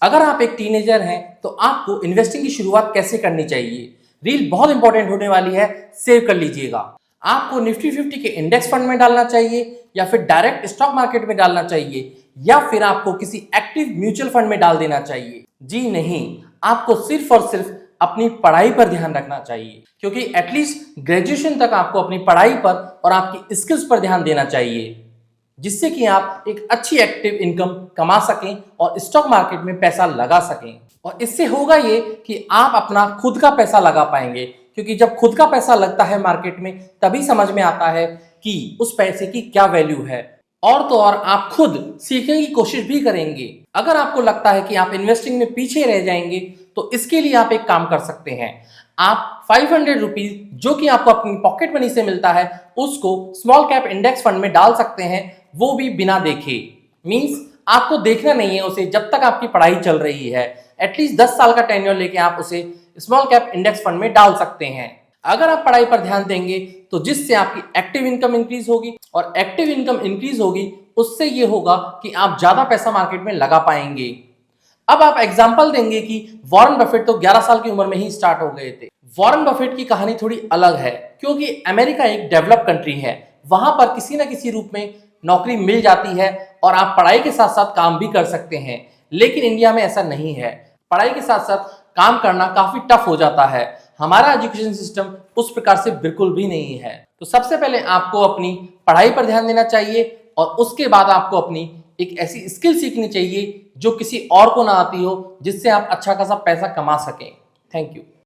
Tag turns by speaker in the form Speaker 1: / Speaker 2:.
Speaker 1: अगर आप एक टीनेजर हैं तो आपको इन्वेस्टिंग की शुरुआत कैसे करनी चाहिए, रील बहुत इंपॉर्टेंट होने वाली है, सेव कर लीजिएगा। आपको निफ्टी 50 के इंडेक्स फंड में डालना चाहिए या फिर डायरेक्ट स्टॉक मार्केट में डालना चाहिए या फिर आपको किसी एक्टिव म्यूचुअल फंड में डाल देना चाहिए? जी नहीं, आपको सिर्फ और सिर्फ अपनी पढ़ाई पर ध्यान रखना चाहिए, क्योंकि एटलीस्ट ग्रेजुएशन तक आपको अपनी पढ़ाई पर और आपकी स्किल्स पर ध्यान देना चाहिए, जिससे कि आप एक अच्छी एक्टिव इनकम कमा सकें और स्टॉक मार्केट में पैसा लगा सकें। और इससे होगा ये कि आप अपना खुद का पैसा लगा पाएंगे, क्योंकि जब खुद का पैसा लगता है मार्केट में तभी समझ में आता है कि उस पैसे की क्या वैल्यू है। और तो और आप खुद सीखने की कोशिश भी करेंगे। अगर आपको लगता है कि आप इन्वेस्टिंग में पीछे रह जाएंगे तो इसके लिए आप एक काम कर सकते हैं। आप 500 रुपीज जो कि आपको अपनी पॉकेट मनी से मिलता है उसको स्मॉल कैप इंडेक्स फंड में डाल सकते हैं, वो भी बिना देखे। मींस आपको देखना नहीं है उसे जब तक आपकी पढ़ाई चल रही है। एटलीस्ट 10 साल का टेन्योर लेके आप उसे स्मॉल कैप इंडेक्स फंड में डाल सकते हैं। अगर आप पढ़ाई पर ध्यान देंगे तो जिससे आपकी एक्टिव इनकम इंक्रीज होगी, और एक्टिव इनकम इंक्रीज होगी उससे ये होगा कि आप ज्यादा पैसा मार्केट में लगा पाएंगे। अब आप एग्जाम्पल देंगे कि वॉरेन बफेट तो 11 साल की उम्र में ही स्टार्ट हो गए थे। वॉरेन बफेट की कहानी थोड़ी अलग है, क्योंकि अमेरिका एक डेवलप कंट्री है, वहां पर किसी ना किसी रूप में नौकरी मिल जाती है और आप पढ़ाई के साथ साथ काम भी कर सकते हैं। लेकिन इंडिया में ऐसा नहीं है, पढ़ाई के साथ साथ काम करना काफी टफ हो जाता है। हमारा एजुकेशन सिस्टम उस प्रकार से बिल्कुल भी नहीं है। तो सबसे पहले आपको अपनी पढ़ाई पर ध्यान देना चाहिए और उसके बाद आपको अपनी एक ऐसी स्किल सीखनी चाहिए जो किसी और को ना आती हो, जिससे आप अच्छा खासा पैसा कमा सकें। Thank you.